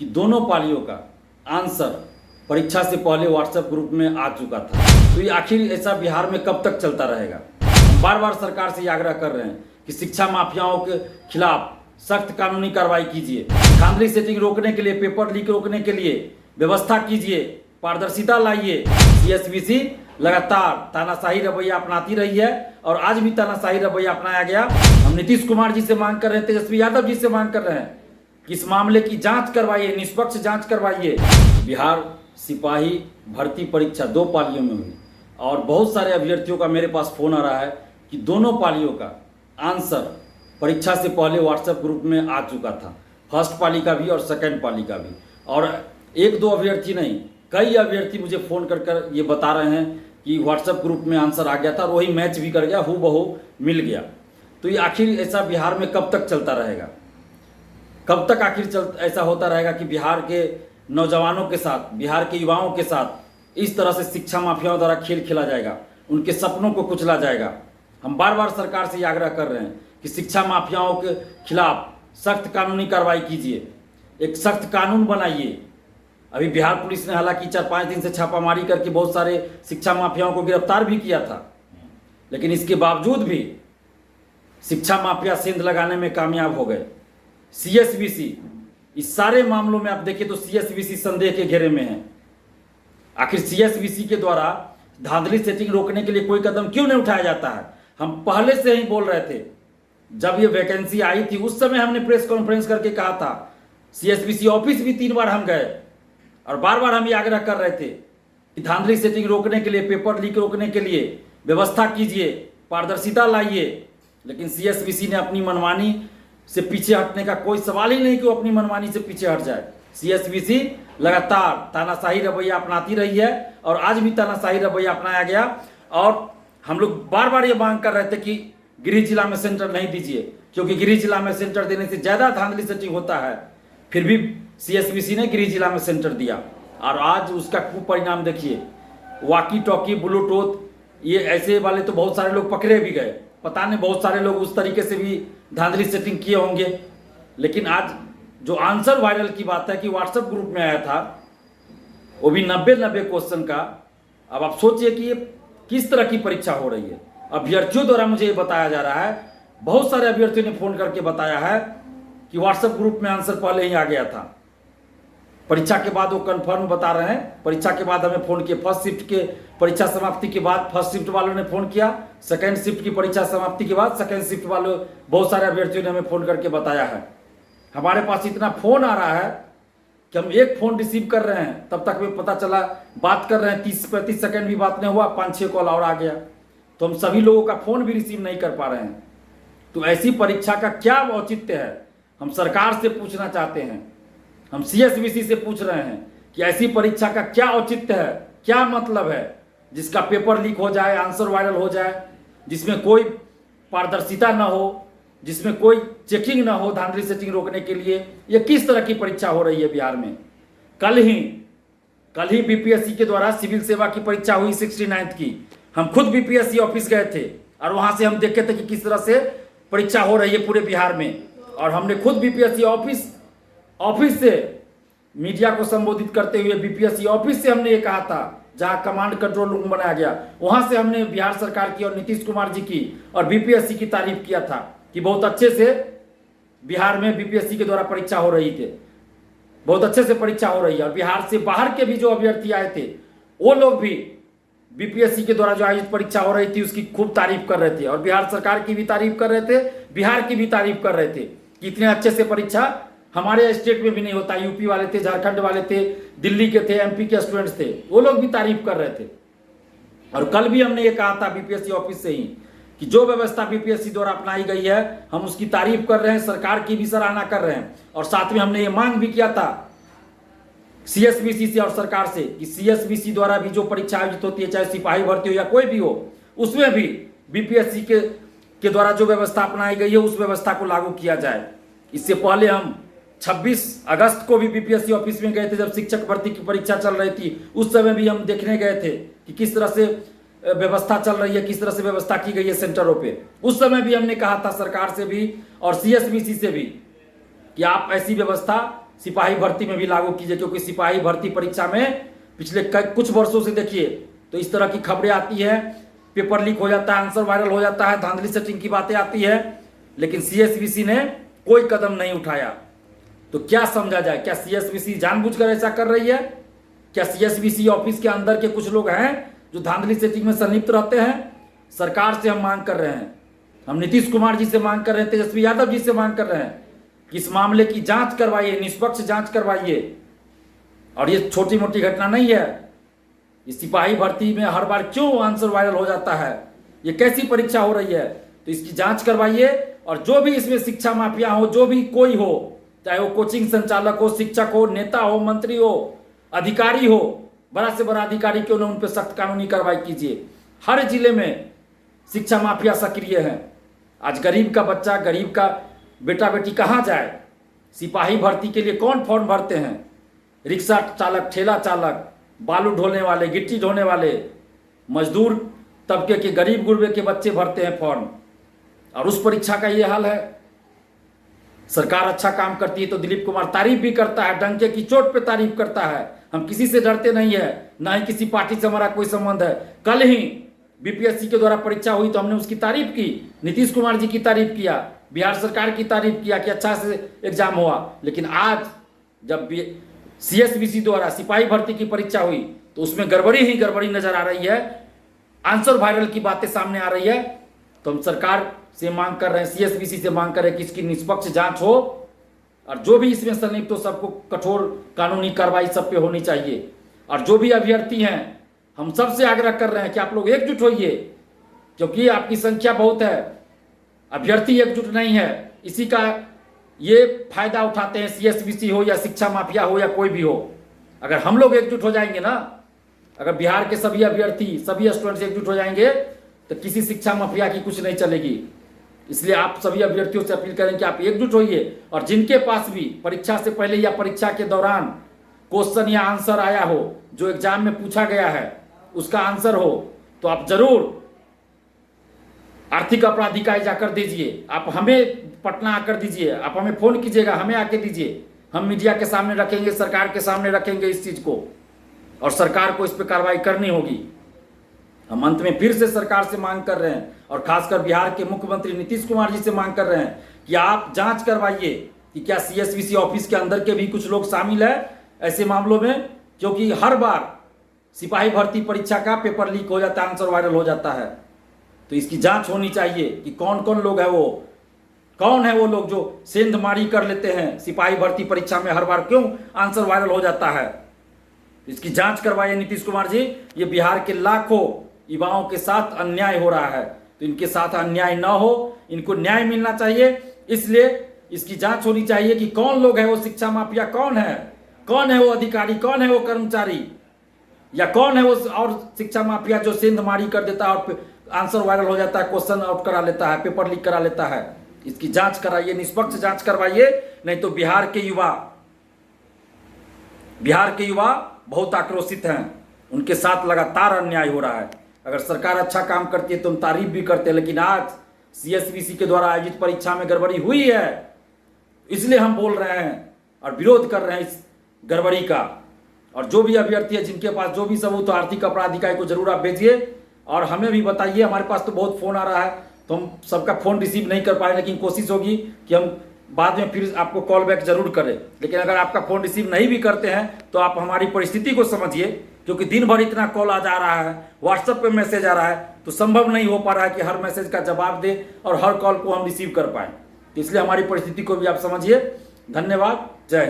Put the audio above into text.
कि दोनों पालियों का आंसर परीक्षा से पहले व्हाट्सएप ग्रुप में आ चुका था। तो ये आखिर ऐसा बिहार में कब तक चलता रहेगा? हम बार बार सरकार से ये आग्रह कर रहे हैं कि शिक्षा माफियाओं के खिलाफ सख्त कानूनी कार्रवाई कीजिए, धांधली सेटिंग रोकने के लिए, पेपर लीक रोकने के लिए व्यवस्था कीजिए, पारदर्शिता लाइए। सीएसबीसी लगातार तानाशाही रवैया अपनाती रही है और आज भी तानाशाही रवैया अपनाया गया। हम नीतीश कुमार जी से मांग कर रहे हैं, तेजस्वी यादव जी से मांग कर रहे हैं कि इस मामले की जांच करवाइए, निष्पक्ष जांच करवाइए। बिहार सिपाही भर्ती परीक्षा 2 पालियों में हुई और बहुत सारे अभ्यर्थियों का मेरे पास फोन आ रहा है कि दोनों पालियों का आंसर परीक्षा से पहले व्हाट्सएप ग्रुप में आ चुका था, फर्स्ट पाली का भी और सेकेंड पाली का भी। और 1-2 अभ्यर्थी नहीं, कई अभ्यर्थी मुझे फ़ोन कर ये बता रहे हैं कि व्हाट्सएप ग्रुप में आंसर आ गया था और वही मैच भी कर गया, हूबहू मिल गया। तो ये आखिर ऐसा बिहार में कब तक चलता रहेगा? कब तक आखिर ऐसा होता रहेगा कि बिहार के नौजवानों के साथ, बिहार के युवाओं के साथ इस तरह से शिक्षा माफियाओं द्वारा खेल खेला जाएगा, उनके सपनों को कुचला जाएगा? हम बार बार सरकार से ये आग्रह कर रहे हैं कि शिक्षा माफियाओं के खिलाफ सख्त कानूनी कार्रवाई कीजिए, एक सख्त कानून बनाइए। अभी बिहार पुलिस ने हालांकि 4-5 दिन से छापामारी करके बहुत सारे शिक्षा माफियाओं को गिरफ्तार भी किया था, लेकिन इसके बावजूद भी शिक्षा माफिया सेंध लगाने में कामयाब हो गए। सीएसबीसी इस सारे मामलों में आप देखिए तो सीएसबीसी संदेह के घेरे में है। आखिर सीएसबीसी के द्वारा धांधली सेटिंग रोकने के लिए कोई कदम क्यों नहीं उठाया जाता है? हम पहले से ही बोल रहे थे, जब ये वैकेंसी आई थी उस समय हमने प्रेस कॉन्फ्रेंस करके कहा था। सीएसबीसी ऑफिस भी 3 बार हम गए और बार बार हम ये आग्रह कर रहे थे कि धांधली सेटिंग रोकने के लिए, पेपर लीक रोकने के लिए व्यवस्था कीजिए, पारदर्शिता लाइए। लेकिन सीएसबीसी ने अपनी मनमानी से पीछे हटने का कोई सवाल ही नहीं कि वो अपनी मनमानी से पीछे हट जाए। सीएसबीसी लगातार तानाशाही रवैया अपनाती रही है और आज भी तानाशाही रवैया अपनाया गया। और हम लोग बार बार ये मांग कर रहे थे कि गृह जिला में सेंटर नहीं दीजिए, क्योंकि गृह जिला में सेंटर देने से ज़्यादा धांधली सेटिंग होता है। फिर भी सीएसबीसी ने गृह जिला में सेंटर दिया और आज उसका कुपरिणाम देखिए। वॉकी टॉकी, ब्लूटूथ, ये ऐसे वाले तो बहुत सारे लोग पकड़े भी गए। पता नहीं बहुत सारे लोग उस तरीके से भी धांधली सेटिंग किए होंगे। लेकिन आज जो आंसर वायरल की बात है कि व्हाट्सएप ग्रुप में आया था, वो भी 90 क्वेश्चन का। अब आप सोचिए कि ये किस तरह की परीक्षा हो रही है। अभ्यर्थियों द्वारा मुझे ये बताया जा रहा है, बहुत सारे अभ्यर्थियों ने फोन करके बताया है कि व्हाट्सएप ग्रुप में आंसर पहले ही आ गया था। परीक्षा के बाद वो कंफर्म बता रहे हैं। परीक्षा के बाद हमें फोन किए, फर्स्ट शिफ्ट के परीक्षा समाप्ति के बाद फर्स्ट शिफ्ट वालों ने फोन किया, सेकंड शिफ्ट की परीक्षा समाप्ति के बाद सेकंड शिफ्ट वालों, बहुत सारे अभ्यर्थियों ने हमें फोन करके बताया है। हमारे पास इतना फोन आ रहा है कि हम एक फोन रिसीव कर रहे हैं, तब तक हमें पता चला बात कर रहे हैं, 30-35 सेकंड भी बात नहीं हुआ, 5-6 कॉल और आ गया। तो हम सभी लोगों का फोन भी रिसीव नहीं कर पा रहे हैं। तो ऐसी परीक्षा का क्या औचित्य है? हम सरकार से पूछना चाहते हैं, हम सीएसबीसी से पूछ रहे हैं कि ऐसी परीक्षा का क्या औचित्य है, क्या मतलब है जिसका पेपर लीक हो जाए, आंसर वायरल हो जाए, जिसमें कोई पारदर्शिता ना हो, जिसमें कोई चेकिंग ना हो धांधली सेटिंग रोकने के लिए। ये किस तरह की परीक्षा हो रही है बिहार में? कल ही बीपीएससी के द्वारा सिविल सेवा की परीक्षा हुई 69th की। हम खुद बीपीएससी ऑफिस गए थे और वहां से हम देखे थे कि किस तरह से परीक्षा हो रही है पूरे बिहार में। और हमने खुद बीपीएससी ऑफिस से मीडिया को संबोधित करते हुए बीपीएससी ऑफिस से हमने ये कहा था, जहां कमांड कंट्रोल रूम बनाया गया, वहां से हमने बिहार सरकार की और नीतीश कुमार जी की और बीपीएससी की तारीफ किया था कि बहुत अच्छे से बिहार में बीपीएससी के द्वारा परीक्षा हो रही थी, बहुत अच्छे से परीक्षा हो रही है। और बिहार से बाहर के भी जो अभ्यर्थी आए थे, वो लोग भी बीपीएससी के द्वारा जो आयोजित परीक्षा हो रही थी उसकी खूब तारीफ कर रहे थे और बिहार सरकार की भी तारीफ कर रहे थे, बिहार की भी तारीफ कर रहे थे कि इतने अच्छे से परीक्षा हमारे स्टेट में भी नहीं होता। यूपी वाले थे, झारखंड वाले थे, दिल्ली के थे, एमपी के स्टूडेंट्स थे, वो लोग भी तारीफ कर रहे थे। और कल भी हमने ये कहा था बीपीएससी ऑफिस से ही कि जो व्यवस्था बीपीएससी द्वारा अपनाई गई है हम उसकी तारीफ कर रहे हैं, सरकार की भी सराहना कर रहे हैं। और साथ में हमने ये मांग भी किया था सीएसबीसी से और सरकार से कि सीएसबीसी द्वारा भी जो परीक्षा आयोजित होती है, चाहे सिपाही भर्ती हो या कोई भी हो, उसमें भी बीपीएससी के द्वारा जो व्यवस्था अपनाई गई है उस व्यवस्था को लागू किया जाए। इससे पहले हम 26 अगस्त को भी बीपीएससी ऑफिस में गए थे, जब शिक्षक भर्ती की परीक्षा चल रही थी। उस समय भी हम देखने गए थे कि किस तरह से व्यवस्था चल रही है, किस तरह से व्यवस्था की गई है सेंटरों पे। उस समय भी हमने कहा था सरकार से भी और सीएसबीसी से भी कि आप ऐसी व्यवस्था सिपाही भर्ती में भी लागू कीजिए, क्योंकि सिपाही भर्ती परीक्षा में पिछले कुछ वर्षों से देखिए तो इस तरह की खबरें आती है, पेपर लीक हो जाता है, आंसर वायरल हो जाता है, धांधली सेटिंग की बातें आती है, लेकिन सीएसबीसी ने कोई कदम नहीं उठाया। तो क्या समझा जाए? क्या सीएसबीसी जानबूझकर ऐसा कर रही है? क्या सीएसबीसी ऑफिस के अंदर के कुछ लोग हैं जो धांधली सेटिंग में संलिप्त रहते हैं? सरकार से हम मांग कर रहे हैं, हम नीतीश कुमार जी से मांग कर रहे हैं, तेजस्वी यादव जी से मांग कर रहे हैं कि इस मामले की जांच करवाइए, निष्पक्ष जांच करवाइए। और ये छोटी मोटी घटना नहीं है। इस सिपाही भर्ती में हर बार क्यों आंसर वायरल हो जाता है? ये कैसी परीक्षा हो रही है? तो इसकी जांच करवाइए। और जो भी इसमें शिक्षा माफिया हो, जो भी कोई हो, चाहे वो कोचिंग संचालक हो, शिक्षक हो, नेता हो, मंत्री हो, अधिकारी हो, बड़ा से बड़ा अधिकारी क्यों ना, उन पर सख्त कानूनी कार्रवाई कीजिए। हर जिले में शिक्षा माफिया सक्रिय है। आज गरीब का बच्चा, गरीब का बेटा बेटी कहाँ जाए? सिपाही भर्ती के लिए कौन फॉर्म भरते हैं? रिक्शा चालक, ठेला चालक, बालू ढोने वाले, गिट्टी ढोने वाले, मजदूर तबके के गरीब गुरबे के बच्चे भरते हैं फॉर्म। और उस परीक्षा का ये हाल है। सरकार अच्छा काम करती है तो दिलीप कुमार तारीफ भी करता है, डंके की चोट पे तारीफ करता है। हम किसी से डरते नहीं है, ना ही किसी पार्टी से हमारा कोई संबंध है। कल ही बीपीएससी के द्वारा परीक्षा हुई तो हमने उसकी तारीफ की, नीतीश कुमार जी की तारीफ किया, बिहार सरकार की तारीफ किया कि अच्छा से एग्जाम हुआ। लेकिन आज जब सीएसबीसी द्वारा सिपाही भर्ती की परीक्षा हुई तो उसमें गड़बड़ी ही गड़बड़ी नजर आ रही है, आंसर वायरल की बातें सामने आ रही है। तो हम सरकार से मांग कर रहे हैं, सीएसबीसी से मांग कर रहे हैं कि इसकी निष्पक्ष जांच हो और जो भी इसमें संलिप्त हो सबको कठोर कानूनी कार्रवाई सब पे होनी चाहिए। और जो भी अभ्यर्थी हैं, हम सबसे आग्रह कर रहे हैं कि आप लोग एकजुट होइए, क्योंकि आपकी संख्या बहुत है, अभ्यर्थी एकजुट नहीं है। इसी का ये फायदा उठाते हैं सीएसबीसी हो या शिक्षा माफिया हो या कोई भी हो। अगर हम लोग एकजुट हो जाएंगे ना, अगर बिहार के सभी अभ्यर्थी, सभी स्टूडेंट्स एकजुट हो जाएंगे तो किसी शिक्षा माफिया की कुछ नहीं चलेगी। इसलिए आप सभी अभ्यर्थियों से अपील करें कि आप एकजुट होइए। और जिनके पास भी परीक्षा से पहले या परीक्षा के दौरान क्वेश्चन या आंसर आया हो, जो एग्जाम में पूछा गया है उसका आंसर हो, तो आप जरूर आर्थिक अपराध इकाई जाकर दीजिए। आप हमें पटना आकर दीजिए, आप हमें फोन कीजिएगा, हमें आके दीजिए। हम मीडिया के सामने रखेंगे, सरकार के सामने रखेंगे इस चीज को, और सरकार को इस पर कार्रवाई करनी होगी। हम अंत में फिर से सरकार से मांग कर रहे हैं, और खासकर बिहार के मुख्यमंत्री नीतीश कुमार जी से मांग कर रहे हैं कि आप जांच करवाइए कि क्या सीएसबीसी ऑफिस के अंदर के भी कुछ लोग शामिल है ऐसे मामलों में। क्योंकि हर बार सिपाही भर्ती परीक्षा का पेपर लीक हो जाता है, आंसर वायरल हो जाता है। तो इसकी जांच होनी चाहिए कि कौन कौन लोग है, वो कौन है वो लोग जो सेंधमारी कर लेते हैं सिपाही भर्ती परीक्षा में, हर बार क्यों आंसर वायरल हो जाता है। इसकी जांच करवाइए नीतीश कुमार जी। ये बिहार के लाखों युवाओं के साथ अन्याय हो रहा है, तो इनके साथ अन्याय न हो, इनको न्याय मिलना चाहिए। इसलिए इसकी जांच होनी चाहिए कि कौन लोग है वो शिक्षा माफिया, कौन है वो अधिकारी, कौन है वो कर्मचारी, या कौन है वो और शिक्षा माफिया जो सेंधमारी कर देता है और आंसर वायरल हो जाता है, क्वेश्चन आउट करा लेता है, पेपर लीक करा लेता है। इसकी जांच कराइए, निष्पक्ष जांच करवाइए, नहीं तो बिहार के युवा बहुत आक्रोशित हैं। उनके साथ लगातार अन्याय हो रहा है। अगर सरकार अच्छा काम करती है तो हम तारीफ भी करते हैं, लेकिन आज सीएसबीसी के द्वारा आयोजित परीक्षा में गड़बड़ी हुई है, इसलिए हम बोल रहे हैं और विरोध कर रहे हैं इस गड़बड़ी का। और जो भी अभ्यर्थी है, जिनके पास जो भी सबूत, आर्थिक अपराध इकाई को जरूर आप भेजिए और हमें भी बताइए। हमारे पास तो बहुत फ़ोन आ रहा है, तो हम सबका फ़ोन रिसीव नहीं कर पाए, लेकिन कोशिश होगी कि हम बाद में फिर आपको कॉल बैक जरूर करें। लेकिन अगर आपका फ़ोन रिसीव नहीं भी करते हैं तो आप हमारी परिस्थिति को समझिए, क्योंकि दिन भर इतना कॉल आ जा रहा है, व्हाट्सएप पे मैसेज आ रहा है, तो संभव नहीं हो पा रहा है कि हर मैसेज का जवाब दें और हर कॉल को हम रिसीव कर पाएँ। तो इसलिए हमारी परिस्थिति को भी आप समझिए। धन्यवाद। जय हिंद।